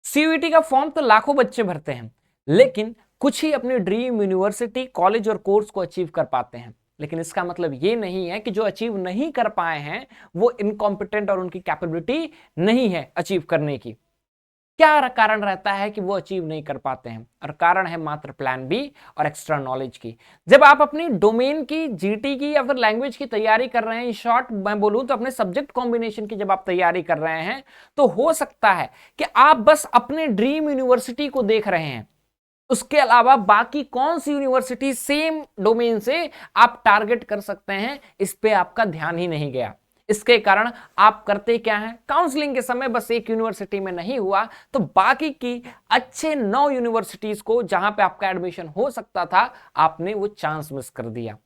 CUET का form तो लाखों बच्चे भरते हैं, लेकिन कुछ ही अपनी ड्रीम यूनिवर्सिटी, कॉलेज और कोर्स को अचीव कर पाते हैं। लेकिन इसका मतलब ये नहीं है कि जो अचीव नहीं कर पाए हैं वो इनकॉम्पिटेंट और उनकी कैपेबिलिटी नहीं है अचीव करने की। क्या कारण रहता है कि वो अचीव नहीं कर पाते हैं? और कारण है मात्र प्लान बी और एक्स्ट्रा नॉलेज की। जब आप अपनी डोमेन की, जीटी की या फिर लैंग्वेज की तैयारी कर रहे हैं, शॉर्ट मैं बोलूं तो अपने सब्जेक्ट कॉम्बिनेशन की जब आप तैयारी कर रहे हैं, तो हो सकता है कि आप बस अपने ड्रीम यूनिवर्सिटी को देख रहे हैं, उसके अलावा बाकी कौन सी यूनिवर्सिटी सेम डोमेन से आप टारगेट कर सकते हैं, इस पे आपका ध्यान ही नहीं गया। इसके कारण आप करते क्या हैं, काउंसलिंग के समय बस एक यूनिवर्सिटी में नहीं हुआ तो बाकी की अच्छे 9 यूनिवर्सिटीज को जहां पे आपका एडमिशन हो सकता था, आपने वो चांस मिस कर दिया।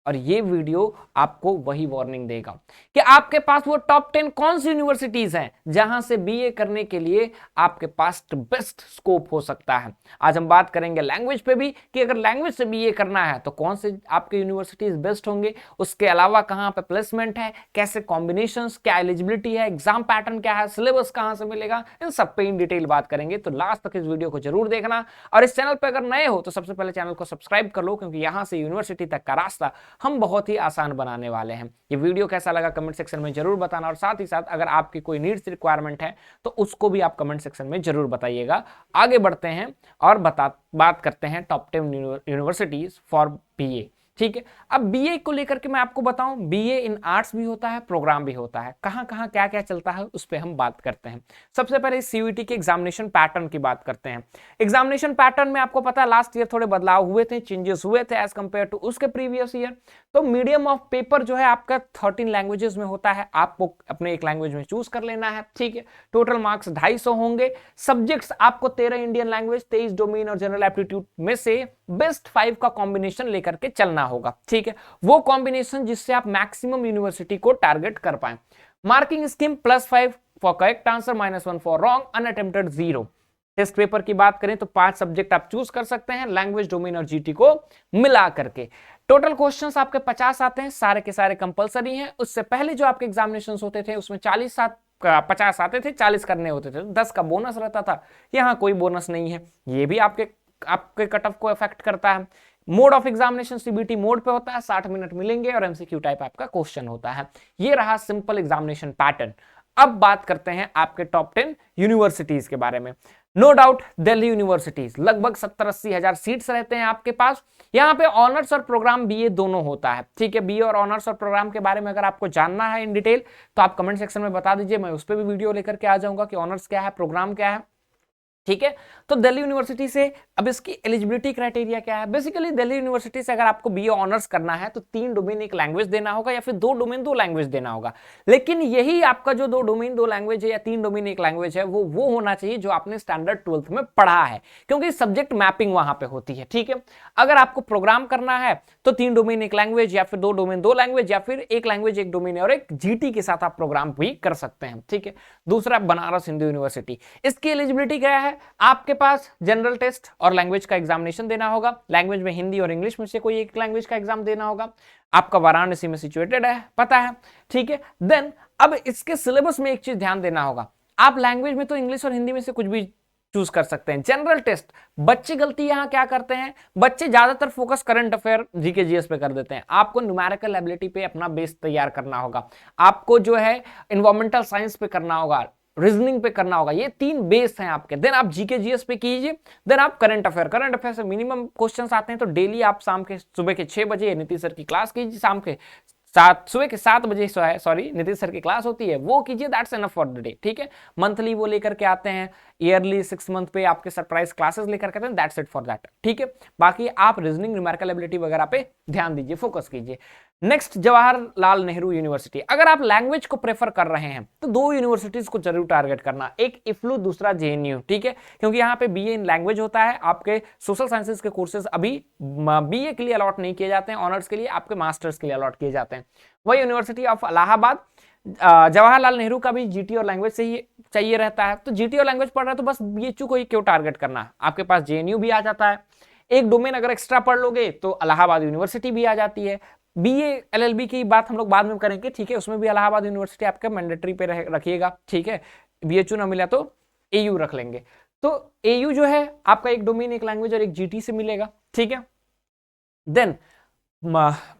और ये वीडियो आपको वही वार्निंग देगा कि आपके पास वो टॉप 10 कौन सी यूनिवर्सिटीज हैं जहां से बीए करने के लिए आपके पास बेस्ट स्कोप हो सकता है। आज हम बात करेंगे लैंग्वेज पे भी कि अगर लैंग्वेज से बीए करना है तो कौन से आपके यूनिवर्सिटीज बेस्ट होंगे, उसके अलावा कहां पे प्लेसमेंट है, कैसे कॉम्बिनेशंस, क्या एलिजिबिलिटी है, एग्जाम पैटर्न क्या है, सिलेबस कहां से मिलेगा, इन सब पे इन डिटेल बात करेंगे। तो लास्ट तक इस वीडियो को जरूर देखना और इस चैनल पर अगर नए हो तो सबसे पहले चैनल को सब्सक्राइब कर लो, क्योंकि यहां से यूनिवर्सिटी तक का रास्ता हम बहुत ही आसान बनाने वाले हैं। ये वीडियो कैसा लगा कमेंट सेक्शन में जरूर बताना, और साथ ही साथ अगर आपकी कोई नीड्स रिक्वायरमेंट है तो उसको भी आप कमेंट सेक्शन में जरूर बताइएगा। आगे बढ़ते हैं और बात करते हैं टॉप 10 यूनिवर्सिटीज फॉर बीए। ठीक है, अब बीए को लेकर के मैं आपको बताऊं, बीए इन आर्ट्स भी होता है, प्रोग्राम भी होता है, कहां कहां क्या क्या चलता है उस पर हम बात करते हैं। सबसे पहले सीयूईटी के एग्जामिनेशन पैटर्न की बात करते हैं। एग्जामिनेशन पैटर्न में आपको पता है लास्ट ईयर थोड़े बदलाव हुए थे, चेंजेस हुए थे एज कंपेयर टू उसके प्रीवियस ईयर। तो मीडियम ऑफ पेपर जो है आपका 13 लैंग्वेजेस में होता है, आपको अपने एक लैंग्वेज में चूज कर लेना है। ठीक है, टोटल मार्क्स 250 होंगे। सब्जेक्ट्स आपको 13 इंडियन लैंग्वेज, 23 डोमेन और जनरल एप्टीट्यूड में से बेस्ट 5 का कॉम्बिनेशन लेकर के चलना होगा। ठीक है, वो कॉम्बिनेशन जिससे आप मैक्सिमम यूनिवर्सिटी को टारगेट कर पाए। Marking scheme +5 for correct answer, -1 for wrong, unattempted 0। Test paper की बात करें तो 5 सब्जेक्ट आप चूज कर सकते हैं, लैंग्वेज, डोमेन और जीटी को मिला करके। टोटल क्वेश्चंस आपके 50 आते हैं, सारे के सारे कंपलसरी हैं। उससे पहले जो आपके एग्जामिनेशंस होते थे उसमें 50 आते थे, 40 करने होते थे, 10 का बोनस रहता था। यहाँ कोई बोनस नहीं है, ये भी आपके कट ऑफ को अफेक्ट करता है। Mode of examination CBT mode पे होता है, 60 मिनट मिलेंगे और एमसीक्यू टाइप आपका क्वेश्चन होता है। ये रहा सिंपल एग्जामिनेशन पैटर्न। अब बात करते हैं आपके टॉप 10 यूनिवर्सिटीज के बारे में। नो डाउट दिल्ली यूनिवर्सिटीज, लगभग 70-80 हजार सीट्स रहते हैं आपके पास। यहाँ पे ऑनर्स और प्रोग्राम बीए दोनों होता है। ठीक है, बीए और ऑनर्स और प्रोग्राम के बारे में अगर आपको जानना है इन डिटेल तो आप कमेंट सेक्शन में बता दीजिए, मैं उस पर भी वीडियो लेकर के आ जाऊंगा कि ऑनर्स क्या है, प्रोग्राम क्या है। ठीक है, तो दिल्ली यूनिवर्सिटी से अब इसकी एलिजिबिलिटी क्राइटेरिया क्या है। बेसिकली दिल्ली यूनिवर्सिटी से अगर आपको बीए ऑनर्स करना है तो 3 डोमेन 1 लैंग्वेज देना होगा, या फिर 2 डोमेन 2 लैंग्वेज देना होगा। लेकिन यही आपका जो 2 डोमेन 2 लैंग्वेज है या 3 डोमेन 1 लैंग्वेज है वो होना चाहिए जो आपने स्टैंडर्ड 12th में पढ़ा है, क्योंकि सब्जेक्ट मैपिंग वहां पे होती है। ठीक है, अगर आपको प्रोग्राम करना है तो 3 डोमेन 1 लैंग्वेज, या फिर 2 डोमेन 2 लैंग्वेज, या फिर 1 लैंग्वेज 1 डोमेन और एक जीटी के साथ आप प्रोग्राम भी कर सकते हैं। ठीक है, दूसरा बनारस हिंदू यूनिवर्सिटी, इसकी एलिजिबिलिटी क्या है, आपके पास जनरल टेस्ट और लैंग्वेज का एग्जामिनेशन देना होगा। लैंग्वेज में हिंदी और इंग्लिश में से कोई एक लैंग्वेज का एग्जाम देना होगा। आपका वाराणसी में सिचुएटेड है, पता है। ठीक है, देन अब इसके सिलेबस में एक चीज ध्यान देना होगा, आप लैंग्वेज में तो इंग्लिश और हिंदी में से कुछ भी चूज कर सकते हैं। जनरल टेस्ट, बच्चे गलती यहां क्या करते हैं, बच्चे ज्यादातर focus current affair GK GS पे कर देते हैं। आपको न्यूमेरिकल एबिलिटी पे अपना बेस तैयार करना होगा, आपको जो है एनवायरमेंटल साइंस पे करना होगा, रीजनिंग पे करना होगा। ये 3 बेस हैं आपके। देन आप जीके जीएस पे कीजिए, देन आप करंट अफेयर से मिनिमम क्वेश्चंस आते हैं, तो डेली आप सुबह के 6 बजे नीतीश सर की क्लास कीजिए, सुबह के 7 बजे सॉरी नीतीश सर की क्लास होती है, वो कीजिए, that's enough for the day. ठीक है, मंथली वो लेकर के आते हैं, ईयरली 6 मंथ पे आपके सरप्राइज क्लासेस लेकर के आते हैं, दैट्स इट फॉर दैट। ठीक है, बाकी आप रीजनिंग, न्यूमेरिकल एबिलिटी वगैरह पे ध्यान दीजिए, फोकस कीजिए। नेक्स्ट जवाहरलाल नेहरू यूनिवर्सिटी, अगर आप लैंग्वेज को प्रेफर कर रहे हैं तो 2 यूनिवर्सिटीज को जरूर टारगेट करना, एक इफ्लू, दूसरा जेएनयू। ठीक है, क्योंकि यहाँ पे बीए इन लैंग्वेज होता है। आपके सोशल साइंसेज के कोर्सेज अभी बीए के लिए अलॉट नहीं किए जाते हैं, ऑनर्स के लिए, आपके मास्टर्स के लिए अलॉट किए जाते हैं। वही यूनिवर्सिटी ऑफ इलाहाबाद, जवाहरलाल नेहरू का भी जीटी और लैंग्वेज से ही चाहिए रहता है, तो जीटी और लैंग्वेज पढ़ रहा है तो बस बीएचयू को ही क्यों टारगेट करना, आपके पास जेएनयू भी आ जाता है। एक डोमेन अगर एक्स्ट्रा पढ़ लोगे तो इलाहाबाद यूनिवर्सिटी भी आ जाती है। बीए एलएलबी की बात हम लोग बाद में करेंगे। ठीक है, उसमें भी इलाहाबाद यूनिवर्सिटी आपका मैंडेटरी पे रखिएगा। ठीक है, बीएचयू ना मिला तो एयू रख लेंगे। तो AU जो है आपका एक डोमेन, एक लैंग्वेज और एक GT से मिलेगा, ठीक है। देन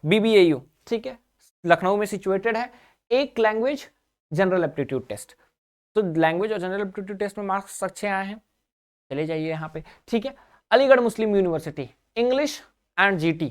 BBAU, ठीक है, लखनऊ में सिचुएटेड है, एक लैंग्वेज जनरल एप्टीट्यूड टेस्ट। तो लैंग्वेज और जनरल एप्टीट्यूड टेस्ट में मार्क्स अच्छे आए हैं, चले जाइए यहाँ पे, ठीक है। अलीगढ़ मुस्लिम यूनिवर्सिटी, इंग्लिश एंड GT,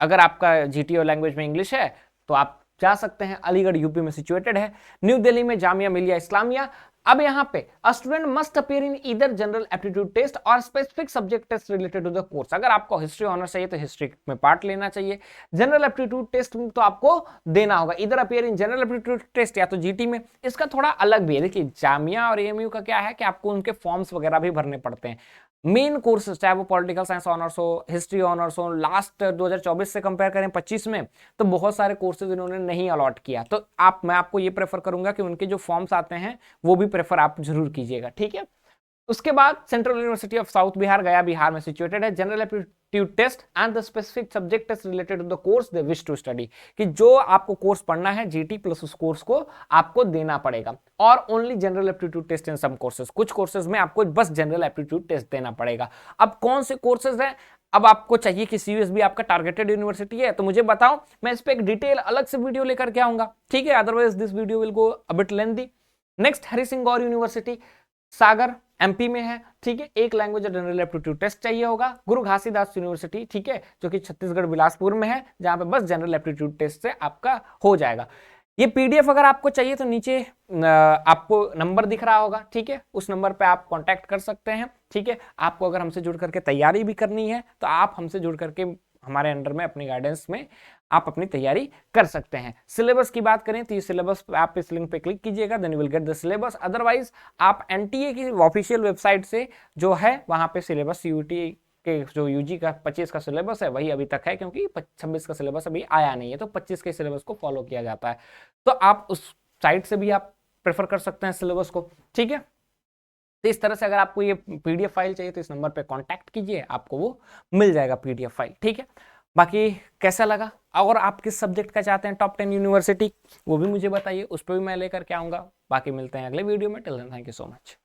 अगर आपका GT और लैंग्वेज में इंग्लिश है तो आप जा सकते हैं, अलीगढ़ यूपी में सिचुएटेड है। न्यू दिल्ली में जामिया मिलिया इस्लामिया। अब यहाँ पे a student must appear in either general aptitude test और specific subject test related to the course. अगर आपको हिस्ट्री ऑनर्स चाहिए तो हिस्ट्री में पार्ट लेना चाहिए, जनरल एप्टीट्यूड टेस्ट तो आपको देना होगा, इधर appear in general aptitude test या तो GT में। इसका थोड़ा अलग भी है, देखिए जामिया और AMU का क्या है कि आपको उनके फॉर्म्स वगैरह भी भरने पड़ते हैं। मेन कोर्सेज चाहे वो पॉलिटिकल साइंस ऑनर्स हो, हिस्ट्री ऑनर्स हो, लास्ट 2024 से कंपेयर करें 25 में तो बहुत सारे कोर्सेज इन्होंने नहीं अलॉट किया। तो मैं आपको ये प्रेफर करूंगा कि उनके जो फॉर्म्स आते हैं वो भी प्रेफर आप जरूर कीजिएगा, ठीक है। उसके बाद central university of south Bihar, Gaya Bihar में सिचुएटेड है, general aptitude test and the specific subject test related to the course they wish to study, कि जो आपको कोर्स पढ़ना है GT प्लस उस कोर्स को आपको देना पड़ेगा। और ओनली जनरल एप्टीट्यूड टेस्ट इन सम कोर्सेज, कुछ कोर्सेज में आपको बस जनरल एप्टीट्यूड टेस्ट देना पड़ेगा। अब कौन से कोर्सेज हैं, अब आपको चाहिए कि CUSB आपका टारगेटेड यूनिवर्सिटी है तो मुझे बताओ, मैं इस पे एक डिटेल अलग से वीडियो लेकर के आऊंगा, ठीक है, otherwise this video will go a bit lengthy. Next Hari Singh Gaur university, Sagar MP में है, ठीक है, एक लैंग्वेज और जनरल एप्टीट्यूड टेस्ट चाहिए होगा। गुरु घासीदास यूनिवर्सिटी, ठीक है, जो कि छत्तीसगढ़ बिलासपुर में है, जहां पे बस जनरल एप्टीट्यूड टेस्ट से आपका हो जाएगा। ये PDF अगर आपको चाहिए तो नीचे आपको नंबर दिख रहा होगा, ठीक है, उस नंबर पे आप कांटेक्ट कर सकते हैं, ठीक है। आपको अगर हमसे जुड़ करके तैयारी भी करनी है तो आप हमसे जुड़ करके हमारे अंडर में अपनी गाइडेंस में आप अपनी तैयारी कर सकते हैं। सिलेबस की बात करें तो ये सिलेबस आप इस लिंक पे क्लिक कीजिएगा, then you will get the syllabus. Otherwise आप NTA की ऑफिशियल वेबसाइट से जो है वहां पे सिलेबस CUT के जो UG का 25 का सिलेबस है वही अभी तक है, क्योंकि 26 का सिलेबस अभी आया नहीं है, तो 25 के सिलेबस को फॉलो किया जाता है। तो आप उस साइट से भी आप प्रेफर कर सकते हैं सिलेबस को, ठीक है। तो इस तरह से अगर आपको ये PDF फाइल चाहिए तो इस नंबर पे कांटेक्ट कीजिए, आपको वो मिल जाएगा PDF फाइल, ठीक है। बाकी कैसा लगा, और आप किस सब्जेक्ट का चाहते हैं टॉप 10 यूनिवर्सिटी, वो भी मुझे बताइए, उस पर भी मैं लेकर के आऊंगा। बाकी मिलते हैं अगले वीडियो में, till then thank you so much.